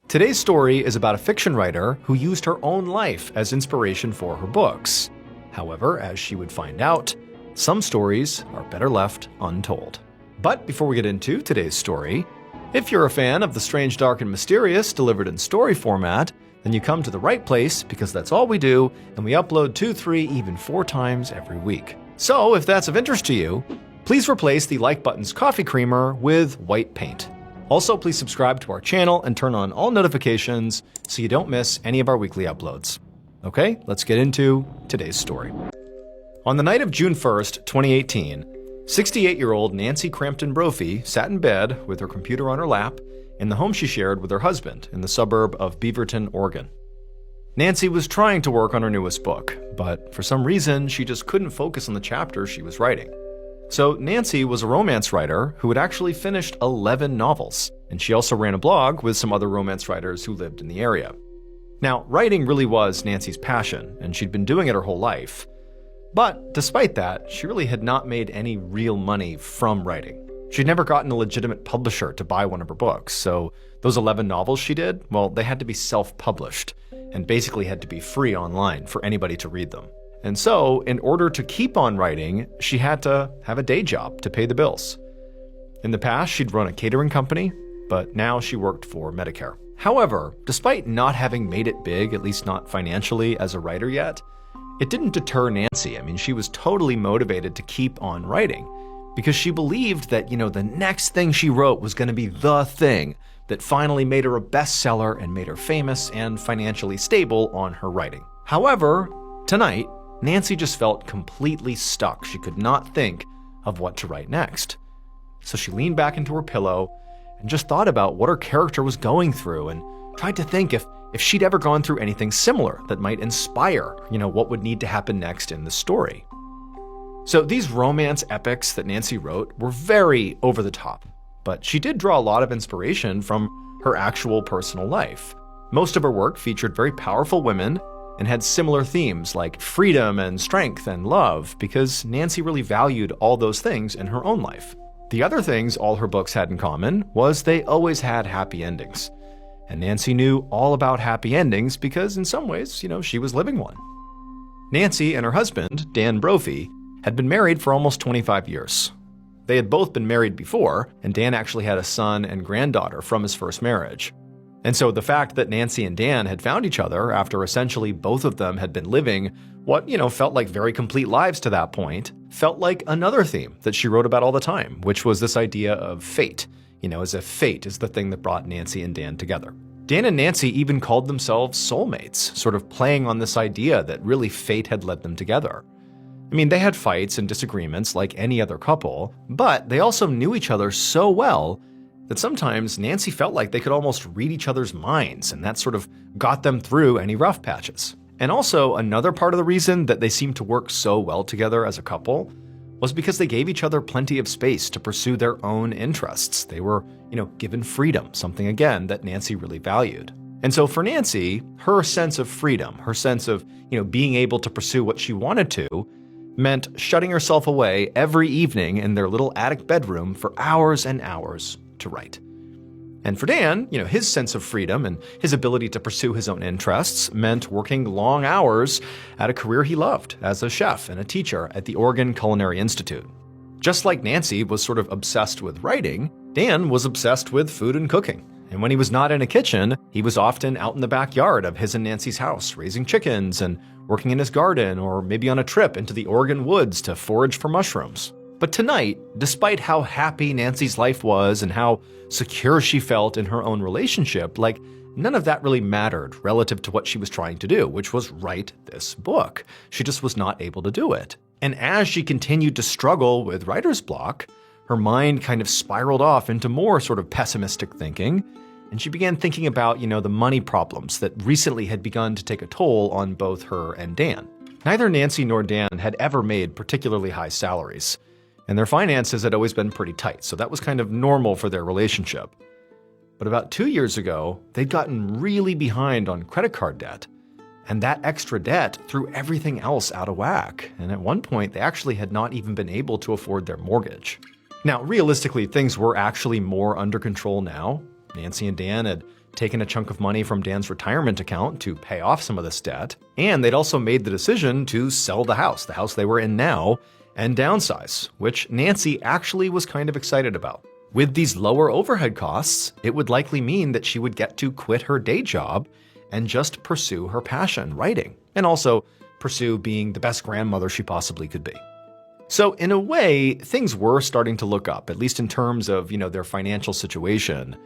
Today's story is about a fiction writer who used her own life as inspiration for her books. However, as she would find out, some stories are better left untold. But before we get into today's story, if you're a fan of the strange, dark, and mysterious delivered in story format, then you come to the right place because that's all we do, and we upload 2, 3, even 4 times every week. So if that's of interest to you, please replace the like button's coffee creamer with white paint. Also, please subscribe to our channel and turn on all notifications so you don't miss any of our weekly uploads. Okay, let's get into today's story. On the night of June 1st, 2018, 68-year-old Nancy Crampton Brophy sat in bed with her computer on her lap in the home she shared with her husband in the suburb of Beaverton, Oregon. Nancy was trying to work on her newest book, but for some reason, she just couldn't focus on the chapters she was writing. So Nancy was a romance writer who had actually finished 11 novels, and she also ran a blog with some other romance writers who lived in the area. Now, writing really was Nancy's passion, and she'd been doing it her whole life. But despite that, she really had not made any real money from writing. She'd never gotten a legitimate publisher to buy one of her books, so those 11 novels she did, well, they had to be self-published, and basically had to be free online for anybody to read them. And so, in order to keep on writing, she had to have a day job to pay the bills. In the past, she'd run a catering company, but now she worked for Medicare. However, despite not having made it big, at least not financially as a writer yet, it didn't deter Nancy. I mean, she was totally motivated to keep on writing because she believed that, the next thing she wrote was going to be the thing that finally made her a bestseller and made her famous and financially stable on her writing. However, tonight, Nancy just felt completely stuck. She could not think of what to write next. So she leaned back into her pillow and just thought about what her character was going through and tried to think if she'd ever gone through anything similar that might inspire, what would need to happen next in the story. So these romance epics that Nancy wrote were very over the top, but she did draw a lot of inspiration from her actual personal life. Most of her work featured very powerful women and had similar themes like freedom and strength and love because Nancy really valued all those things in her own life. The other things all her books had in common was they always had happy endings. And Nancy knew all about happy endings because in some ways, she was living one. Nancy and her husband, Dan Brophy, had been married for almost 25 years. They had both been married before, and Dan actually had a son and granddaughter from his first marriage. And so the fact that Nancy and Dan had found each other after essentially both of them had been living what, felt like very complete lives to that point, felt like another theme that she wrote about all the time, which was this idea of fate. As if fate is the thing that brought Nancy and Dan together. Dan and Nancy even called themselves soulmates, sort of playing on this idea that really fate had led them together. I mean, they had fights and disagreements like any other couple, but they also knew each other so well that sometimes Nancy felt like they could almost read each other's minds, and that sort of got them through any rough patches. And also, another part of the reason that they seemed to work so well together as a couple was because they gave each other plenty of space to pursue their own interests. They were, given freedom, something again that Nancy really valued. And so for Nancy, her sense of freedom, her sense of, being able to pursue what she wanted to, meant shutting herself away every evening in their little attic bedroom for hours and hours to write. And for Dan, his sense of freedom and his ability to pursue his own interests meant working long hours at a career he loved as a chef and a teacher at the Oregon Culinary Institute. Just like Nancy was sort of obsessed with writing, Dan was obsessed with food and cooking. And when he was not in a kitchen, he was often out in the backyard of his and Nancy's house, raising chickens and working in his garden, or maybe on a trip into the Oregon woods to forage for mushrooms. But tonight, despite how happy Nancy's life was and how secure she felt in her own relationship, none of that really mattered relative to what she was trying to do, which was write this book. She just was not able to do it. And as she continued to struggle with writer's block, her mind kind of spiraled off into more sort of pessimistic thinking, and she began thinking about, the money problems that recently had begun to take a toll on both her and Dan. Neither Nancy nor Dan had ever made particularly high salaries, and their finances had always been pretty tight, so that was kind of normal for their relationship. But about 2 years ago, they'd gotten really behind on credit card debt, and that extra debt threw everything else out of whack, and at one point they actually had not even been able to afford their mortgage. Now, realistically, things were actually more under control now. Nancy and Dan had taken a chunk of money from Dan's retirement account to pay off some of this debt, and they'd also made the decision to sell the house they were in now, and downsize, which Nancy actually was kind of excited about. With these lower overhead costs, it would likely mean that she would get to quit her day job and just pursue her passion, writing, and also pursue being the best grandmother she possibly could be. So in a way, things were starting to look up, at least in terms of, their financial situation.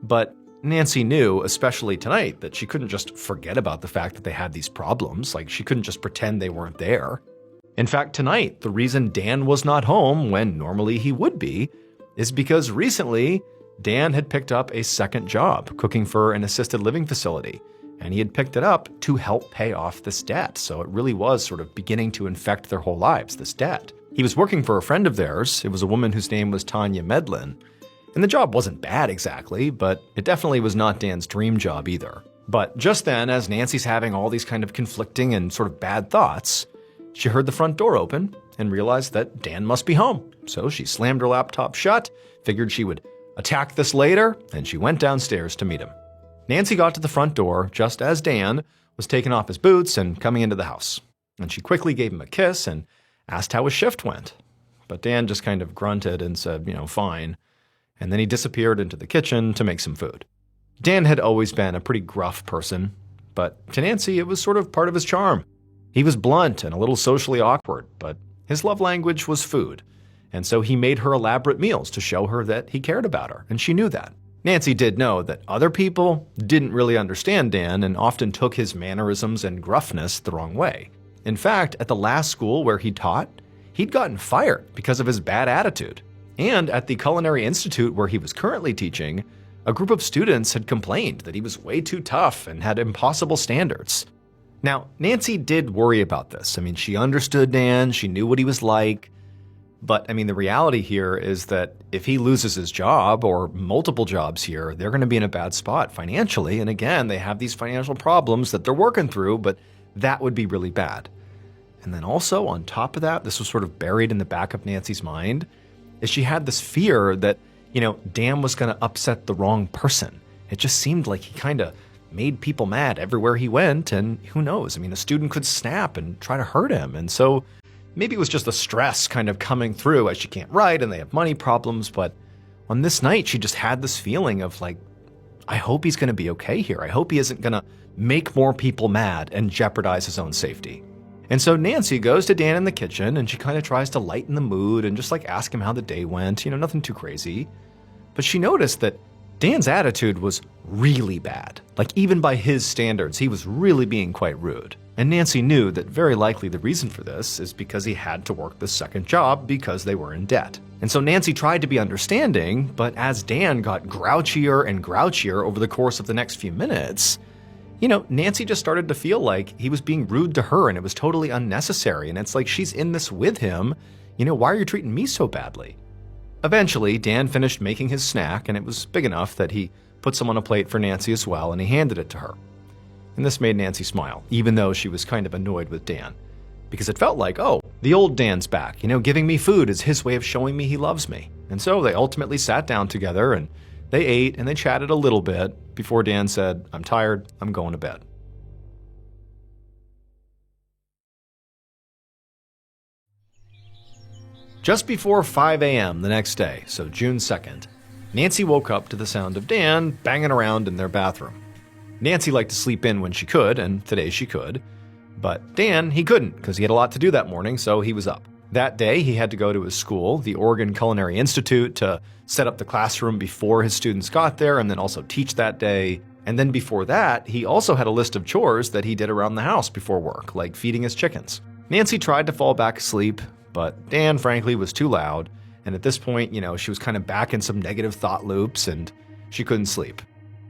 But Nancy knew, especially tonight, that she couldn't just forget about the fact that they had these problems. Like, she couldn't just pretend they weren't there. In fact, tonight, the reason Dan was not home when normally he would be is because recently Dan had picked up a second job cooking for an assisted living facility, and he had picked it up to help pay off this debt. So it really was sort of beginning to infect their whole lives, this debt. He was working for a friend of theirs. It was a woman whose name was Tanya Medlin. And the job wasn't bad exactly, but it definitely was not Dan's dream job either. But just then, as Nancy's having all these kind of conflicting and sort of bad thoughts, she heard the front door open and realized that Dan must be home. So she slammed her laptop shut, figured she would attack this later, and she went downstairs to meet him. Nancy got to the front door just as Dan was taking off his boots and coming into the house. And she quickly gave him a kiss and asked how his shift went. But Dan just kind of grunted and said, fine. And then he disappeared into the kitchen to make some food. Dan had always been a pretty gruff person, but to Nancy, it was sort of part of his charm. He was blunt and a little socially awkward, but his love language was food. And so he made her elaborate meals to show her that he cared about her, and she knew that. Nancy did know that other people didn't really understand Dan and often took his mannerisms and gruffness the wrong way. In fact, at the last school where he taught, he'd gotten fired because of his bad attitude. And at the Culinary Institute where he was currently teaching, a group of students had complained that he was way too tough and had impossible standards. Now, Nancy did worry about this. She understood Dan, she knew what he was like. But, the reality here is that if he loses his job or multiple jobs here, they're going to be in a bad spot financially. And again, they have these financial problems that they're working through, but that would be really bad. And then also, on top of that, this was sort of buried in the back of Nancy's mind, is she had this fear that, Dan was going to upset the wrong person. It just seemed like he kind of made people mad everywhere he went, and who knows? A student could snap and try to hurt him. And so maybe it was just the stress kind of coming through as she can't write and they have money problems. But on this night, she just had this feeling of like, I hope he's going to be okay here. I hope he isn't going to make more people mad and jeopardize his own safety. And so Nancy goes to Dan in the kitchen and she kind of tries to lighten the mood and just ask him how the day went, nothing too crazy. But she noticed that Dan's attitude was really bad. Even by his standards, he was really being quite rude. And Nancy knew that very likely the reason for this is because he had to work the second job because they were in debt. And so Nancy tried to be understanding, but as Dan got grouchier and grouchier over the course of the next few minutes, Nancy just started to feel like he was being rude to her and it was totally unnecessary. And it's like, she's in this with him. Why are you treating me so badly? Eventually, Dan finished making his snack and it was big enough that he put some on a plate for Nancy as well and he handed it to her. And this made Nancy smile, even though she was kind of annoyed with Dan. Because it felt like, oh, the old Dan's back. Giving me food is his way of showing me he loves me. And so they ultimately sat down together and they ate and they chatted a little bit before Dan said, I'm tired, I'm going to bed. Just before 5 a.m. the next day, so June 2nd, Nancy woke up to the sound of Dan banging around in their bathroom. Nancy liked to sleep in when she could, and today she could. But Dan, he couldn't, because he had a lot to do that morning, so he was up. That day, he had to go to his school, the Oregon Culinary Institute, to set up the classroom before his students got there, and then also teach that day. And then before that, he also had a list of chores that he did around the house before work, like feeding his chickens. Nancy tried to fall back asleep, but Dan, frankly, was too loud. And at this point, she was kind of back in some negative thought loops, and she couldn't sleep.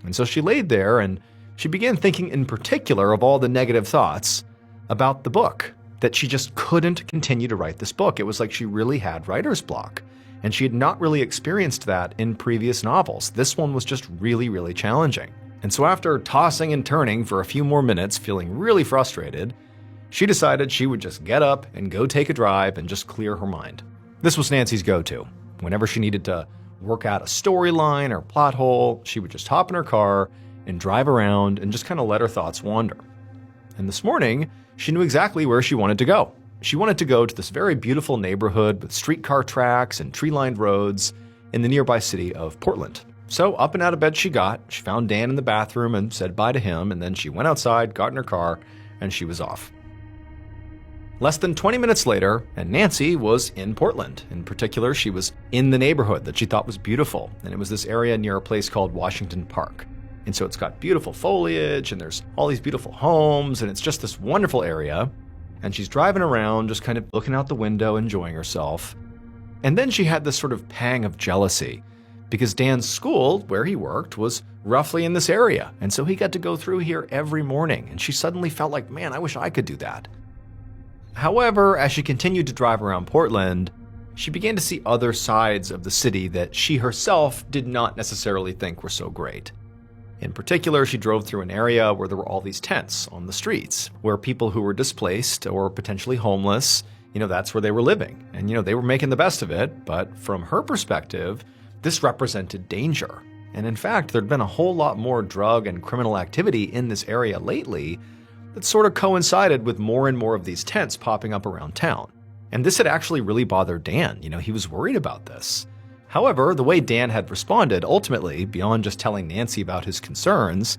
And so she laid there, and she began thinking in particular of all the negative thoughts about the book, that she just couldn't continue to write this book. It was like she really had writer's block, and she had not really experienced that in previous novels. This one was just really, really challenging. And so after tossing and turning for a few more minutes, feeling really frustrated, she decided she would just get up and go take a drive and just clear her mind. This was Nancy's go-to. Whenever she needed to work out a storyline or plot hole, she would just hop in her car and drive around and just kind of let her thoughts wander. And this morning, she knew exactly where she wanted to go. She wanted to go to this very beautiful neighborhood with streetcar tracks and tree-lined roads in the nearby city of Portland. So up and out of bed she got. She found Dan in the bathroom and said bye to him, and then she went outside, got in her car, and she was off. Less than 20 minutes later, and Nancy was in Portland. In particular, she was in the neighborhood that she thought was beautiful, and it was this area near a place called Washington Park. And so it's got beautiful foliage, and there's all these beautiful homes, and it's just this wonderful area. And she's driving around, just kind of looking out the window, enjoying herself. And then she had this sort of pang of jealousy, because Dan's school, where he worked, was roughly in this area. And so he got to go through here every morning, and she suddenly felt like, man, I wish I could do that. However, as she continued to drive around Portland, she began to see other sides of the city that she herself did not necessarily think were so great. In particular, she drove through an area where there were all these tents on the streets, where people who were displaced or potentially homeless, that's where they were living. And, they were making the best of it, but from her perspective, this represented danger. And in fact, there'd been a whole lot more drug and criminal activity in this area lately that sort of coincided with more and more of these tents popping up around town. And this had actually really bothered Dan. He was worried about this. However, the way Dan had responded, ultimately, beyond just telling Nancy about his concerns,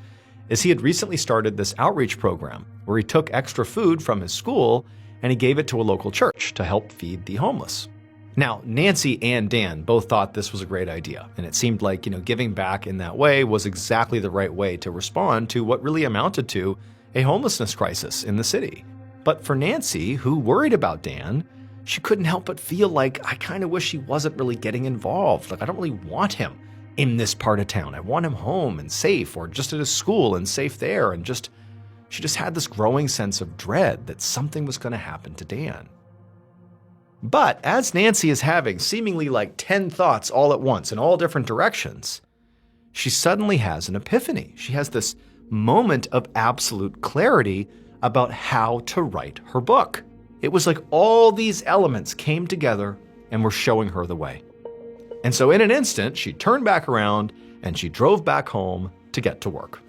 is he had recently started this outreach program where he took extra food from his school and he gave it to a local church to help feed the homeless. Now, Nancy and Dan both thought this was a great idea, and it seemed like, giving back in that way was exactly the right way to respond to what really amounted to a homelessness crisis in the city. But for Nancy, who worried about Dan, she couldn't help but feel like, I kind of wish he wasn't really getting involved. Like, I don't really want him in this part of town. I want him home and safe, or just at his school and safe there. And she just had this growing sense of dread that something was going to happen to Dan. But as Nancy is having seemingly like 10 thoughts all at once in all different directions, she suddenly has an epiphany. She has this moment of absolute clarity about how to write her book. It was like all these elements came together and were showing her the way. And so in an instant, she turned back around and she drove back home to get to work.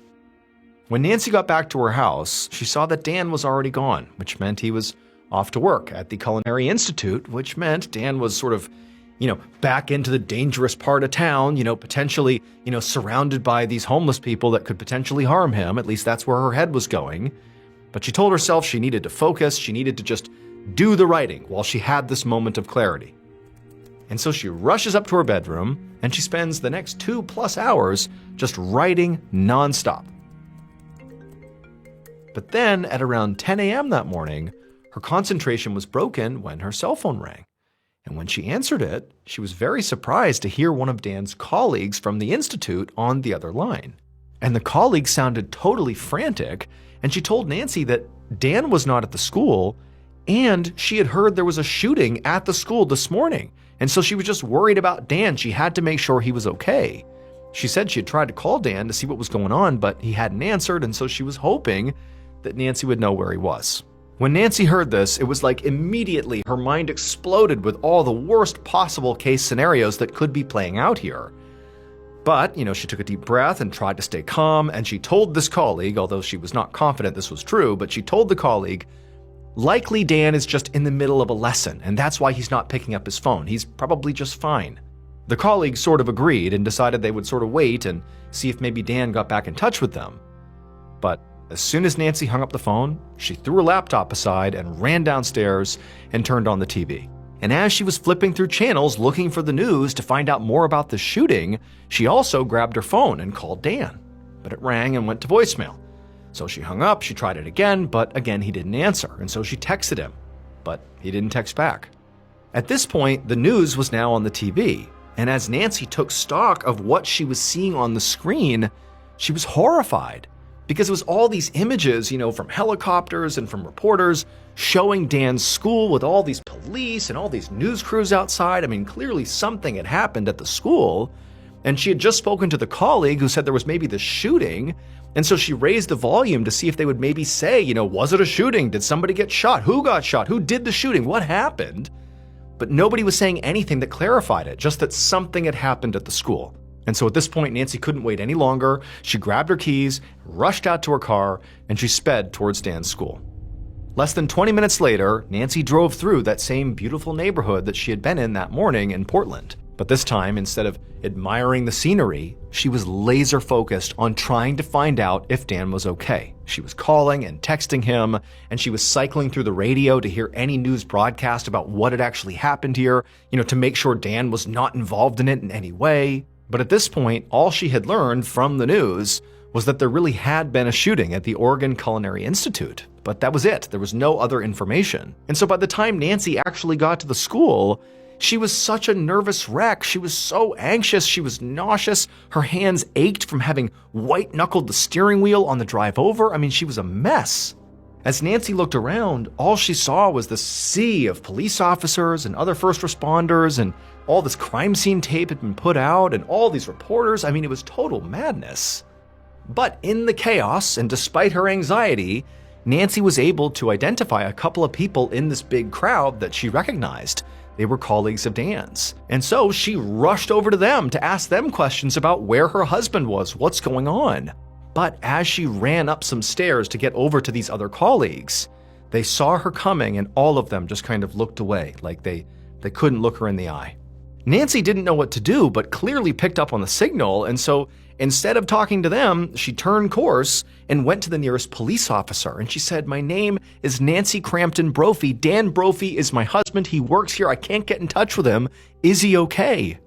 When Nancy got back to her house, she saw that Dan was already gone, which meant he was off to work at the Culinary Institute, which meant Dan was sort of, back into the dangerous part of town, potentially, surrounded by these homeless people that could potentially harm him. At least that's where her head was going. But she told herself she needed to focus. She needed to just do the writing while she had this moment of clarity. And so she rushes up to her bedroom and she spends the next 2+ hours just writing nonstop. But then at around 10 a.m. that morning, her concentration was broken when her cell phone rang. And when she answered it, she was very surprised to hear one of Dan's colleagues from the Institute on the other line. And the colleague sounded totally frantic, and she told Nancy that Dan was not at the school, and she had heard there was a shooting at the school this morning. And so she was just worried about Dan. She had to make sure he was okay. She said she had tried to call Dan to see what was going on, but he hadn't answered, and so she was hoping that Nancy would know where he was. When Nancy heard this, it was like immediately her mind exploded with all the worst possible case scenarios that could be playing out here. But, she took a deep breath and tried to stay calm, and she told this colleague, although she was not confident this was true, but she told the colleague, likely Dan is just in the middle of a lesson, and that's why he's not picking up his phone. He's probably just fine. The colleague sort of agreed and decided they would sort of wait and see if maybe Dan got back in touch with them. But as soon as Nancy hung up the phone, she threw her laptop aside and ran downstairs and turned on the TV. And as she was flipping through channels looking for the news to find out more about the shooting, she also grabbed her phone and called Dan. But it rang and went to voicemail. So she hung up, she tried it again, but again he didn't answer, and so she texted him. But he didn't text back. At this point, the news was now on the TV, and as Nancy took stock of what she was seeing on the screen, she was horrified. Because it was all these images, from helicopters and from reporters showing Dan's school with all these police and all these news crews outside. I mean, clearly something had happened at the school. And she had just spoken to the colleague who said there was maybe this shooting. And so she raised the volume to see if they would maybe say, was it a shooting? Did somebody get shot? Who got shot? Who did the shooting? What happened? But nobody was saying anything that clarified it, just that something had happened at the school. And so at this point, Nancy couldn't wait any longer. She grabbed her keys, rushed out to her car, and she sped towards Dan's school. Less than 20 minutes later, Nancy drove through that same beautiful neighborhood that she had been in that morning in Portland. But this time, instead of admiring the scenery, she was laser focused on trying to find out if Dan was okay. She was calling and texting him, and she was cycling through the radio to hear any news broadcast about what had actually happened here, to make sure Dan was not involved in it in any way. But at this point, all she had learned from the news was that there really had been a shooting at the Oregon Culinary Institute. But that was it. There was no other information. And so by the time Nancy actually got to the school, she was such a nervous wreck. She was so anxious. She was nauseous. Her hands ached from having white-knuckled the steering wheel on the drive over. I mean, she was a mess. As Nancy looked around, all she saw was this sea of police officers and other first responders, and all this crime scene tape had been put out, and all these reporters. I mean, it was total madness. But in the chaos, and despite her anxiety, Nancy was able to identify a couple of people in this big crowd that she recognized. They were colleagues of Dan's. And so she rushed over to them to ask them questions about where her husband was, what's going on. But as she ran up some stairs to get over to these other colleagues, they saw her coming, and all of them just kind of looked away, like they couldn't look her in the eye. Nancy didn't know what to do, but clearly picked up on the signal, and so instead of talking to them, she turned course and went to the nearest police officer, and she said, "My name is Nancy Crampton Brophy. Dan Brophy is my husband. He works here. I can't get in touch with him. Is he okay?"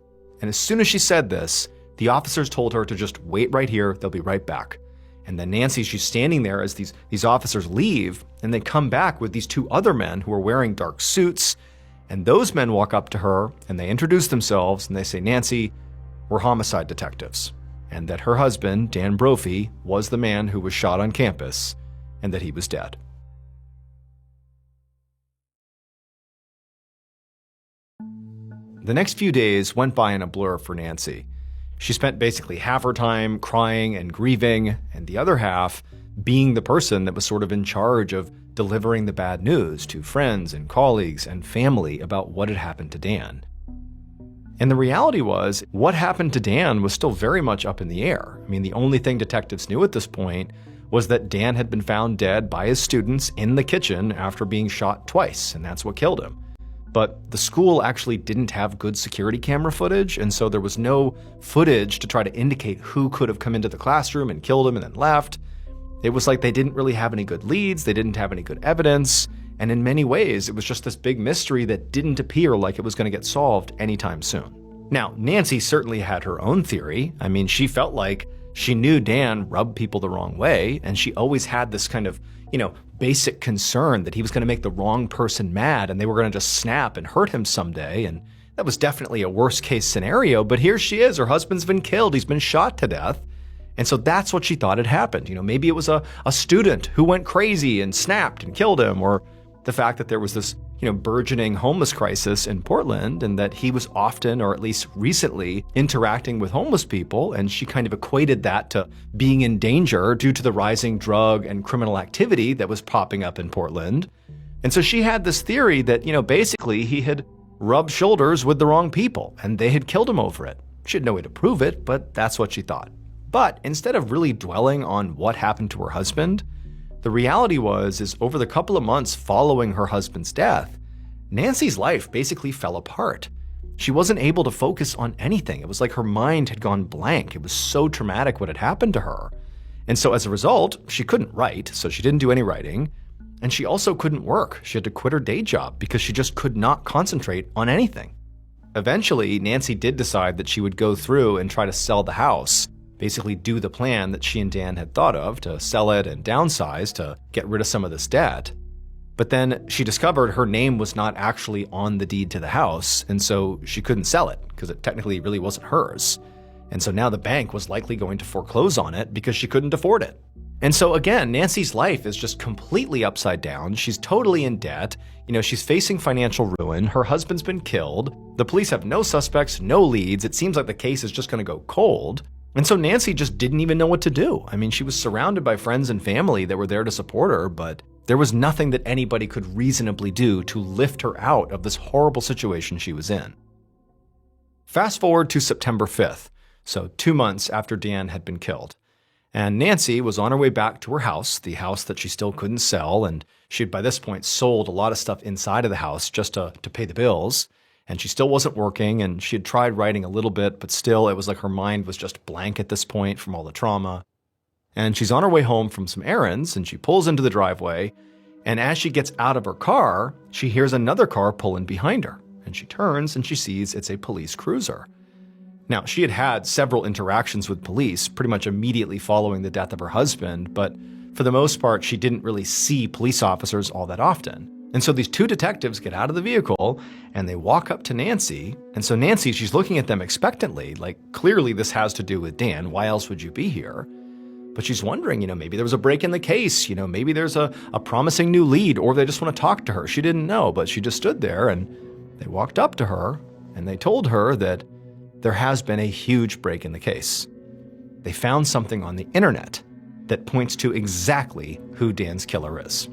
And as soon as she said this, the officers told her to just wait right here. They'll be right back. And then Nancy, she's standing there as these officers leave, and they come back with these two other men who are wearing dark suits. And those men walk up to her, and they introduce themselves, and they say, "Nancy, we're homicide detectives," and that her husband, Dan Brophy, was the man who was shot on campus, and that he was dead. The next few days went by in a blur for Nancy. She spent basically half her time crying and grieving, and the other half being the person that was sort of in charge of delivering the bad news to friends and colleagues and family about what had happened to Dan. And the reality was, what happened to Dan was still very much up in the air. I mean, the only thing detectives knew at this point was that Dan had been found dead by his students in the kitchen after being shot twice, and that's what killed him. But the school actually didn't have good security camera footage, and so there was no footage to try to indicate who could have come into the classroom and killed him and then left. It was like they didn't really have any good leads, they didn't have any good evidence, and in many ways, it was just this big mystery that didn't appear like it was going to get solved anytime soon. Now, Nancy certainly had her own theory. I mean, she felt like she knew Dan rubbed people the wrong way, and she always had this kind of, basic concern that he was going to make the wrong person mad and they were going to just snap and hurt him someday, and that was definitely a worst case scenario, but here she is, her husband's been killed, he's been shot to death. And so that's what she thought had happened. Maybe it was a student who went crazy and snapped and killed him, or the fact that there was this, burgeoning homeless crisis in Portland, and that he was often, or at least recently, interacting with homeless people, and she kind of equated that to being in danger due to the rising drug and criminal activity that was popping up in Portland. And so she had this theory that, basically he had rubbed shoulders with the wrong people, and they had killed him over it. She had no way to prove it, but that's what she thought. But instead of really dwelling on what happened to her husband, the reality is over the couple of months following her husband's death, Nancy's life basically fell apart. She wasn't able to focus on anything. It was like her mind had gone blank. It was so traumatic what had happened to her. And so as a result, she couldn't write, so she didn't do any writing. And she also couldn't work. She had to quit her day job because she just could not concentrate on anything. Eventually, Nancy did decide that she would go through and try to sell the house, basically do the plan that she and Dan had thought of to sell it and downsize to get rid of some of this debt. But then she discovered her name was not actually on the deed to the house, and so she couldn't sell it because it technically really wasn't hers. And so now the bank was likely going to foreclose on it because she couldn't afford it. And so again, Nancy's life is just completely upside down. She's totally in debt. She's facing financial ruin. Her husband's been killed. The police have no suspects, no leads. It seems like the case is just going to go cold. And so Nancy just didn't even know what to do. I mean, she was surrounded by friends and family that were there to support her, but there was nothing that anybody could reasonably do to lift her out of this horrible situation she was in. Fast forward to September 5th. so 2 months after Dan had been killed. And Nancy was on her way back to her house, the house that she still couldn't sell, and she had by this point sold a lot of stuff inside of the house just to pay the bills. And she still wasn't working, and she had tried writing a little bit, but still it was like her mind was just blank at this point from all the trauma. And she's on her way home from some errands, and she pulls into the driveway, and as she gets out of her car, she hears another car pulling behind her, and she turns and she sees it's a police cruiser. Now, she had had several interactions with police pretty much immediately following the death of her husband, but for the most part, she didn't really see police officers all that often. And so these 2 detectives get out of the vehicle and they walk up to Nancy. And so Nancy, she's looking at them expectantly, like clearly this has to do with Dan. Why else would you be here? But she's wondering, maybe there was a break in the case, maybe there's a promising new lead, or they just want to talk to her. She didn't know, but she just stood there and they walked up to her and they told her that there has been a huge break in the case. They found something on the internet that points to exactly who Dan's killer is.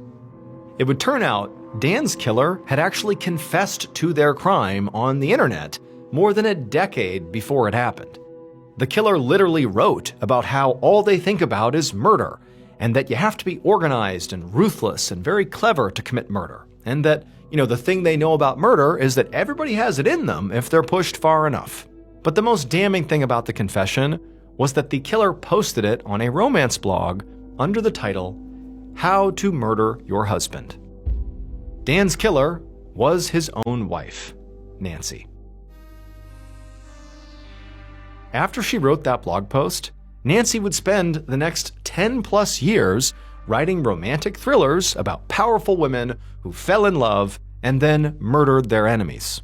It would turn out Dan's killer had actually confessed to their crime on the internet more than a decade before it happened. The killer literally wrote about how all they think about is murder, and that you have to be organized and ruthless and very clever to commit murder, and that, the thing they know about murder is that everybody has it in them if they're pushed far enough. But the most damning thing about the confession was that the killer posted it on a romance blog under the title, How to Murder Your Husband. Dan's killer was his own wife, Nancy. After she wrote that blog post, Nancy would spend the next 10 plus years writing romantic thrillers about powerful women who fell in love and then murdered their enemies.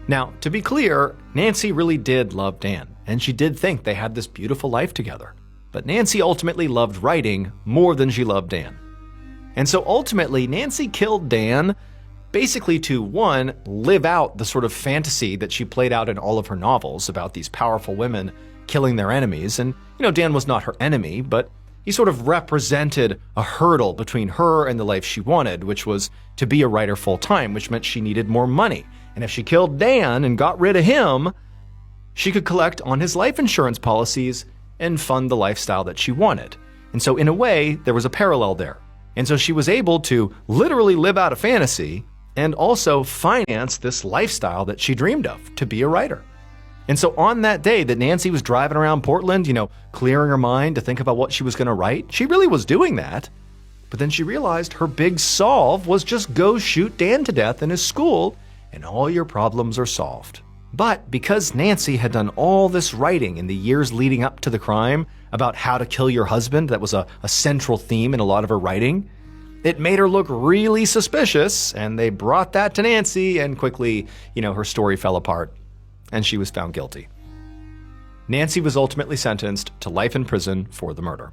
Now, to be clear, Nancy really did love Dan, and she did think they had this beautiful life together. But Nancy ultimately loved writing more than she loved Dan. And so ultimately, Nancy killed Dan basically to, 1, live out the sort of fantasy that she played out in all of her novels about these powerful women killing their enemies. And, Dan was not her enemy, but he sort of represented a hurdle between her and the life she wanted, which was to be a writer full-time, which meant she needed more money. And if she killed Dan and got rid of him, she could collect on his life insurance policies and fund the lifestyle that she wanted. And so in a way, there was a parallel there. And so she was able to literally live out a fantasy and also finance this lifestyle that she dreamed of, to be a writer. And so on that day that Nancy was driving around Portland, clearing her mind to think about what she was going to write, she really was doing that. But then she realized her big solve was just go shoot Dan to death in his school, and all your problems are solved. But because Nancy had done all this writing in the years leading up to the crime about how to kill your husband, that was a central theme in a lot of her writing, it made her look really suspicious, and they brought that to Nancy, and quickly, her story fell apart, and she was found guilty. Nancy was ultimately sentenced to life in prison for the murder.